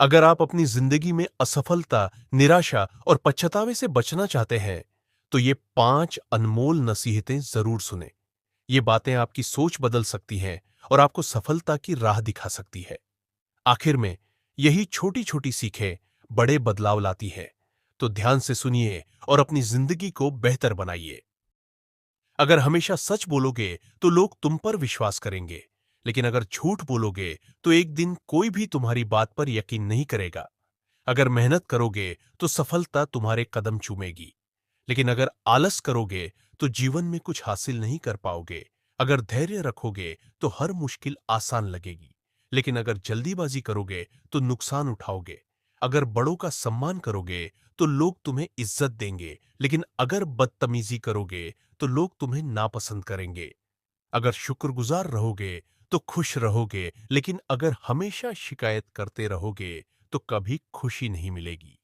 अगर आप अपनी जिंदगी में असफलता, निराशा और पछतावे से बचना चाहते हैं, तो ये 5 अनमोल नसीहतें जरूर सुनें। ये बातें आपकी सोच बदल सकती हैं और आपको सफलता की राह दिखा सकती है। आखिर में यही छोटी-छोटी सीखें बड़े बदलाव लाती हैं। तो ध्यान से सुनिए और अपनी जिंदगी को बेहतर बनाइए। अगर हमेशा सच बोलोगे तो लोग तुम पर विश्वास करेंगे, लेकिन अगर झूठ बोलोगे तो एक दिन कोई भी तुम्हारी बात पर यकीन नहीं करेगा। अगर मेहनत करोगे तो सफलता तुम्हारे कदम चूमेगी, लेकिन अगर आलस करोगे तो जीवन में कुछ हासिल नहीं कर पाओगे। अगर धैर्य रखोगे तो हर मुश्किल आसान लगेगी, लेकिन अगर जल्दीबाजी करोगे तो नुकसान उठाओगे। अगर बड़ों का सम्मान करोगे तो लोग तुम्हें इज्जत देंगे, लेकिन अगर बदतमीजी करोगे तो लोग तुम्हें नापसंद करेंगे। अगर शुक्रगुजार रहोगे तो खुश रहोगे, लेकिन अगर हमेशा शिकायत करते रहोगे तो कभी खुशी नहीं मिलेगी।